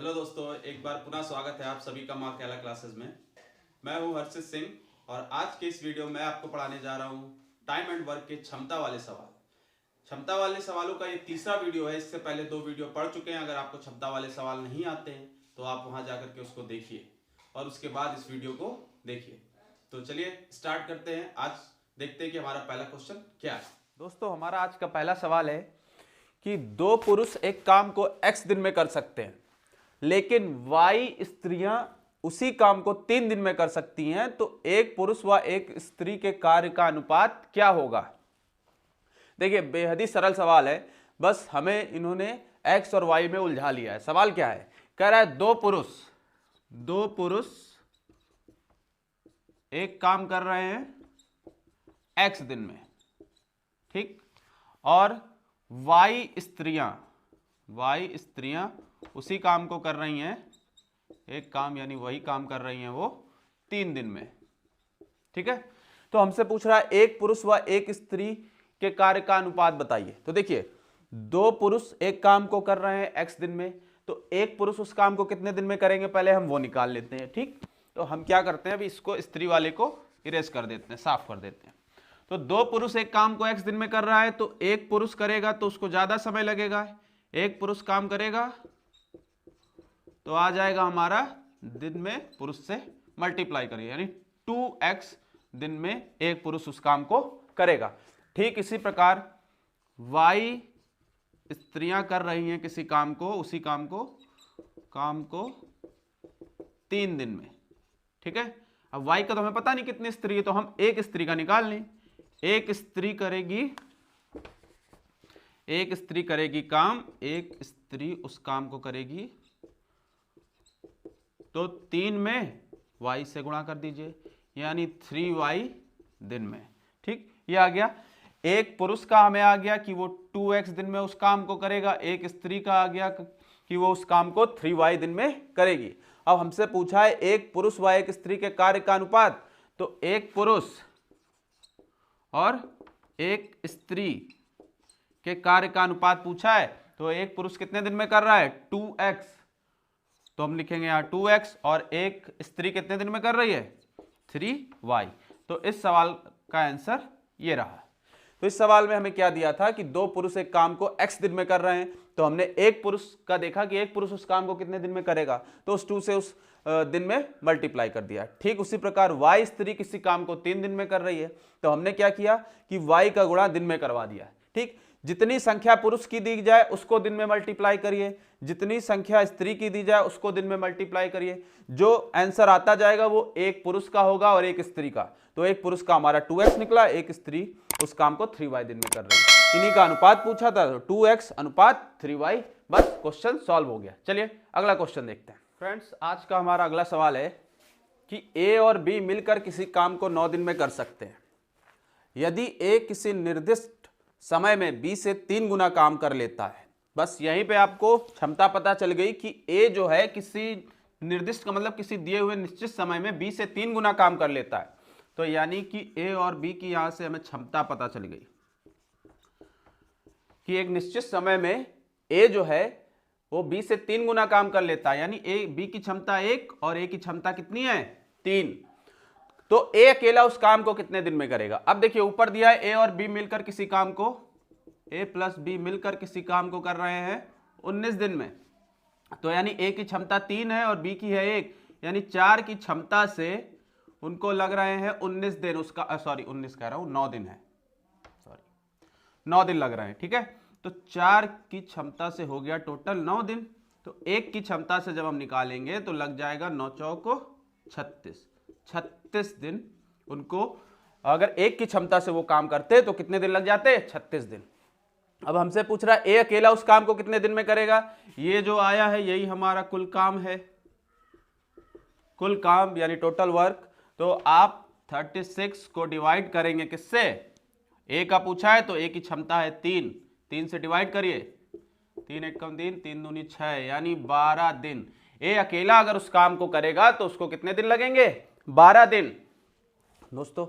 Hello दोस्तों, एक बार पुनः स्वागत है आप सभी का माँ कैला क्लासेस में। मैं हूँ हर्षित सिंह और आज के इस वीडियो में आपको पढ़ाने जा रहा हूँ टाइम एंड वर्क के क्षमता वाले सवाल। क्षमता वाले सवालों का ये तीसरा वीडियो है। इससे पहले 2 वीडियो पढ़ चुके हैं। अगर आपको क्षमता वाले सवाल नहीं आते हैं तो आप वहाँ जाकर के उसको देखिए और उसके बाद इस वीडियो को देखिए। तो चलिए स्टार्ट करते हैं। आज देखते हैं कि हमारा पहला क्वेश्चन क्या है। दोस्तों, हमारा आज का पहला सवाल है कि 2 पुरुष एक काम को x दिन में कर सकते हैं, लेकिन Y स्त्रियां उसी काम को 3 दिन में कर सकती हैं, तो एक पुरुष व एक स्त्री के कार्य का अनुपात क्या होगा। देखिए, बेहद ही सरल सवाल है, बस हमें इन्होंने x और y में उलझा लिया है। सवाल क्या है, कह रहा है दो पुरुष एक काम कर रहे हैं x दिन में, ठीक, और y स्त्रियां उसी काम को कर रही हैं, एक काम यानी वही काम कर रही हैं वो 3 दिन में, ठीक है। तो हमसे पूछ रहा है एक पुरुष व एक स्त्री के कार्य का अनुपात बताइए। तो देखिए, 2 पुरुष एक काम को कर रहे हैं x दिन में, तो एक पुरुष उस काम को कितने दिन में करेंगे, पहले हम वो निकाल लेते हैं, ठीक। तो हम क्या करते हैं, अभी इसको स्त्री वाले को इरेज कर देते हैं, साफ कर देते हैं। तो 2 पुरुष एक काम को x दिन में कर रहा है, तो एक पुरुष करेगा तो उसको ज्यादा समय लगेगा। एक पुरुष काम करेगा तो आ जाएगा हमारा दिन में पुरुष से मल्टीप्लाई करिए, यानी 2x दिन में एक पुरुष उस काम को करेगा। ठीक इसी प्रकार y स्त्रियां कर रही हैं किसी काम को, उसी काम को 3 दिन में, ठीक है। अब y का तो हमें पता नहीं कितनी स्त्री है, तो हम एक स्त्री का निकाल लें। एक स्त्री करेगी काम, एक स्त्री उस काम को करेगी, तो 3 में y से गुणा कर दीजिए, यानी 3y दिन में, ठीक। ये आ गया। एक पुरुष का हमें आ गया कि वो 2x दिन में उस काम को करेगा, एक स्त्री का आ गया कि वो उस काम को 3y दिन में करेगी। अब हमसे पूछा है एक पुरुष व एक स्त्री के कार्य का अनुपात, तो एक पुरुष और एक स्त्री के कार्य का अनुपात पूछा है, तो एक पुरुष कितने दिन में कर रहा है 2x, तो हम लिखेंगे यहाँ 2x, और एक स्त्री कितने दिन में कर रही है 3y। तो इस सवाल का आंसर ये रहा। तो इस सवाल में हमें क्या दिया था कि 2 पुरुष एक काम को x दिन में कर रहे हैं, तो हमने एक पुरुष का देखा कि एक पुरुष उस काम को कितने दिन में करेगा, तो उस 2 से उस दिन में मल्टीप्लाई कर दिया। ठीक उसी प्रकार y स्त्री किसी काम को 3 दिन में कर रही है, तो हमने क्या किया कि y का गुणा दिन में करवा दिया, ठीक। जितनी संख्या पुरुष की दी जाए उसको दिन में मल्टीप्लाई करिए, जितनी संख्या स्त्री की दी जाए उसको दिन में मल्टीप्लाई करिए। जो आंसर आता जाएगा वो एक पुरुष का होगा और एक स्त्री का। तो एक पुरुष का हमारा 2x निकला, एक स्त्री उस काम को 3y दिन में कर रही है। इन्हीं का अनुपात पूछा था, तो 2x अनुपात 3y, बस क्वेश्चन सॉल्व हो गया। चलिए अगला क्वेश्चन देखते हैं। फ्रेंड्स, आज का हमारा अगला सवाल है कि a और b मिलकर किसी काम को 9 दिन में कर सकते हैं। यदि a किसी निर्दिष्ट समय में b से 3 गुना काम कर लेता है। बस यहीं पे आपको क्षमता पता चल गई कि a जो है किसी निर्दिष्ट का मतलब किसी दिए हुए निश्चित समय में b से 3 गुना काम कर लेता है, तो यानी कि a और b की यहां से हमें क्षमता पता चल गई कि एक निश्चित समय में a जो है वो b से 3 गुना काम कर लेता है, यानी b की क्षमता 1 और a की क्षमता कितनी है 3। तो a अकेला उस काम को कितने दिन में करेगा। अब देखिए ऊपर दिया है a और b मिलकर किसी काम को, a प्लस b मिलकर किसी काम को कर रहे हैं 19 दिन में, तो यानी a की क्षमता 3 है और b की है 1, यानी 4 की क्षमता से उनको लग रहे हैं 19 दिन, उसका सॉरी 19 कह रहा हूं 9 दिन है, सॉरी 9 दिन लग रहे हैं, ठीक है। तो 4 की क्षमता से हो गया टोटल 9 दिन, तो 1 की क्षमता से जब हम निकालेंगे तो लग जाएगा 9 चौको 36 दिन उनको, अगर 1 की क्षमता से वो काम करते तो कितने दिन लग जाते 36 दिन। अब हमसे पूछ रहा है ए अकेला उस काम को कितने दिन में करेगा। ये जो आया है यही हमारा कुल काम है, कुल काम यानी टोटल वर्क। तो आप 36 को डिवाइड करेंगे किससे, ए का पूछा है तो ए की क्षमता है 3 से डिवाइड करिए, 3 एक कम 3 दूनी 6, यानी 12 दिन। ए अकेला अगर उस काम को करेगा तो उसको कितने दिन लगेंगे 12 दिन। दोस्तों,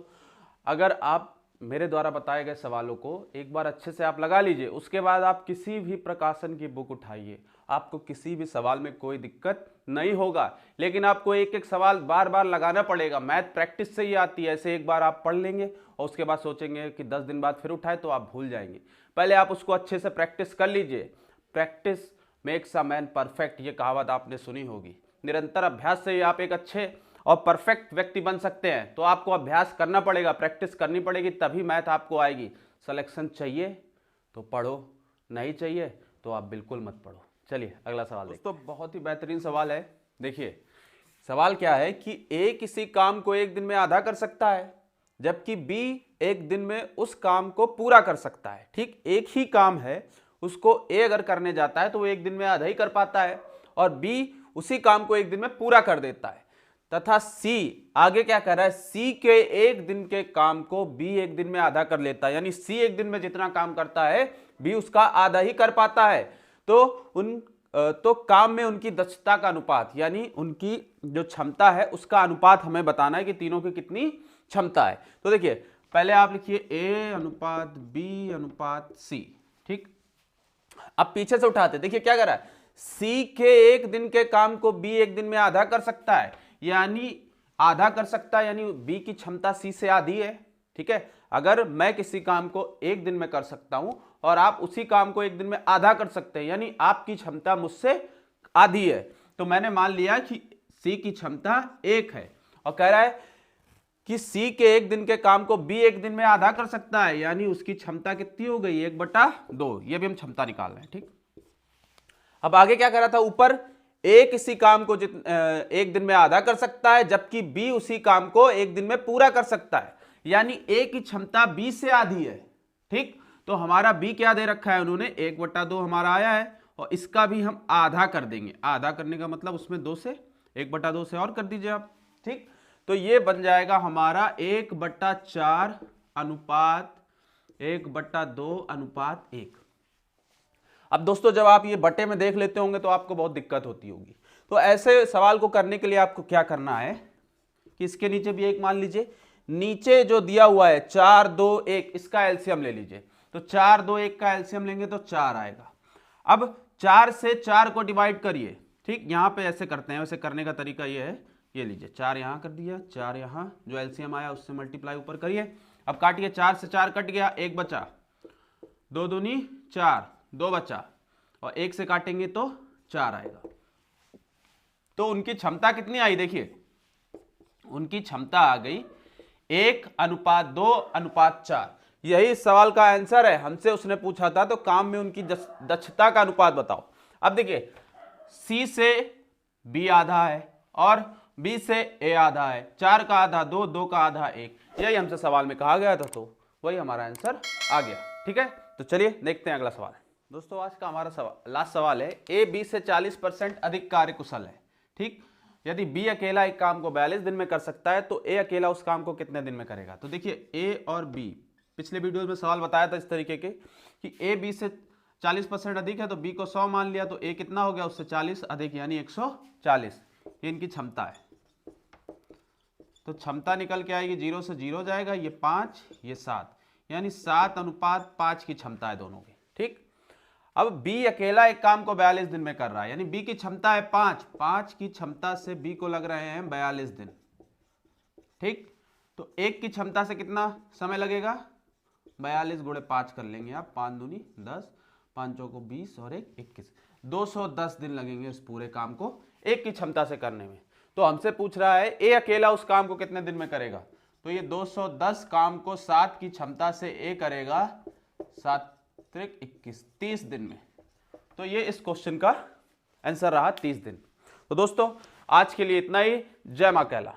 अगर आप मेरे द्वारा बताए गए सवालों को एक बार अच्छे से आप लगा लीजिए, उसके बाद आप किसी भी प्रकाशन की बुक उठाइए, आपको किसी भी सवाल में कोई दिक्कत नहीं होगा। लेकिन आपको एक एक सवाल बार बार लगाना पड़ेगा, मैथ प्रैक्टिस से ही आती है। ऐसे एक बार आप पढ़ लेंगे और उसके बाद सोचेंगे कि 10 दिन बाद फिर उठाए तो आप भूल जाएंगे। पहले आप उसको अच्छे से प्रैक्टिस कर लीजिए। Practice makes a man perfect, ये कहावत आपने सुनी होगी। निरंतर अभ्यास से ही आप एक अच्छे और परफेक्ट व्यक्ति बन सकते हैं। तो आपको अभ्यास करना पड़ेगा, प्रैक्टिस करनी पड़ेगी, तभी मैथ आपको आएगी। सिलेक्शन चाहिए तो पढ़ो, नहीं चाहिए तो आप बिल्कुल मत पढ़ो। चलिए अगला सवाल देखते हैं। दोस्तों बहुत ही बेहतरीन सवाल है। देखिए सवाल क्या है कि ए किसी काम को एक दिन में आधा कर सकता है, जबकि बी एक दिन में उस काम को पूरा कर सकता है। ठीक, एक ही काम है, उसको ए अगर करने जाता है तो वो एक दिन में आधा ही कर पाता है, और बी उसी काम को एक दिन में पूरा कर देता है। तथा सी आगे क्या कर रहा है, सी के एक दिन के काम को बी एक दिन में आधा कर लेता है। यानी सी एक दिन में जितना काम करता है बी उसका आधा ही कर पाता है। तो काम में उनकी दक्षता का अनुपात, यानी उनकी जो क्षमता है उसका अनुपात हमें बताना है कि तीनों की कितनी क्षमता है। तो देखिए पहले आप लिखिए ए अनुपात बी अनुपात सी। ठीक, अब पीछे से उठाते, देखिए क्या कर रहा है, सी के एक दिन के काम को बी एक दिन में आधा कर सकता है, यानी आधा कर सकता है, यानी बी की क्षमता सी से आधी है। ठीक है, अगर मैं किसी काम को एक दिन में कर सकता हूं और आप उसी काम को एक दिन में आधा कर सकते हैं, यानी आपकी क्षमता मुझसे आधी है, तो मैंने मान लिया कि सी की क्षमता 1 है। और कह रहा है कि सी के एक दिन के काम को बी एक दिन में आधा कर सकता है, यानी उसकी क्षमता कितनी हो गई, 1/2। ये भी हम क्षमता निकाल रहे हैं। ठीक, अब आगे क्या कर रहा था, ऊपर ए किसी काम को एक दिन में आधा कर सकता है, जबकि बी उसी काम को एक दिन में पूरा कर सकता है, यानी ए की क्षमता बी से आधी है। ठीक, तो हमारा बी क्या दे रखा है उन्होंने, 1/2 हमारा आया है, और इसका भी हम आधा कर देंगे। आधा करने का मतलब उसमें 2 से 1/2 से और कर दीजिए आप। ठीक, तो ये बन जाएगा हमारा 1/4 अनुपात 1/2 अनुपात 1। अब दोस्तों जब आप ये बटे में देख लेते होंगे तो आपको बहुत दिक्कत होती होगी। तो ऐसे सवाल को करने के लिए आपको क्या करना है कि इसके नीचे भी 1 मान लीजिए, नीचे जो दिया हुआ है 4 2 1, इसका एलसीएम ले लीजिए। तो 4 2 1 का एलसीएम लेंगे तो 4 आएगा। अब 4 से 4 को डिवाइड करिए। ठीक, यहां पे ऐसे करते हैं, वैसे करने का तरीका ये है, ये लीजिए 4 यहां कर दिया, 4 यहां, जो एलसीएम आया उससे मल्टीप्लाई ऊपर करिए। अब काटिए, 4 से 4 कट गया, 1 बचा, 2 दूनी 4, 2 बचा, और 1 से काटेंगे तो 4 आएगा। तो उनकी क्षमता कितनी आई, देखिए उनकी क्षमता आ गई 1/2/4। यही सवाल का आंसर है। हमसे उसने पूछा था तो काम में उनकी दक्षता का अनुपात बताओ। अब देखिए सी से बी आधा है और बी से ए आधा है, 4 का आधा 2, 2 का आधा 1, यही हमसे सवाल में कहा गया था, तो वही हमारा आंसर आ गया। ठीक है, तो चलिए देखते हैं अगला सवाल। दोस्तों आज का हमारा लास्ट सवाल है, ए बी से 40% अधिक कार्यकुशल है। ठीक, यदि बी अकेला एक काम को 42 दिन में कर सकता है तो ए अकेला उस काम को कितने दिन में करेगा। तो देखिए ए और बी, पिछले वीडियो में सवाल बताया था इस तरीके के कि ए बी से 40% अधिक है, तो बी को 100 मान लिया, तो ए कितना हो गया, उससे 40 अधिक, यानी 140। ये इनकी क्षमता है। तो क्षमता निकल के आएगी, 0 से 0 जाएगा, ये 5 ये 7, यानी 7/5 की क्षमता है दोनों की। ठीक, अब बी अकेला एक काम को 42 दिन में कर रहा है, यानी बी की क्षमता है 5 की क्षमता से बी को लग रहे हैं 42 दिन। ठीक, तो एक की क्षमता से कितना समय लगेगा, 42 × 5 कर लेंगे आप, 5 दूनी 10, 5 चौको 20 और 1 21, 210 दिन लगेंगे इस पूरे काम को एक की क्षमता से करने में। तो हमसे पूछ रहा है ए अकेला उस काम को कितने दिन में करेगा, तो ये 210 काम को 7 की क्षमता से ए करेगा 7 त्रिक 21, 30 दिन में। तो ये इस क्वेश्चन का आंसर रहा 30 दिन। तो दोस्तों आज के लिए इतना ही। जय मां कैला।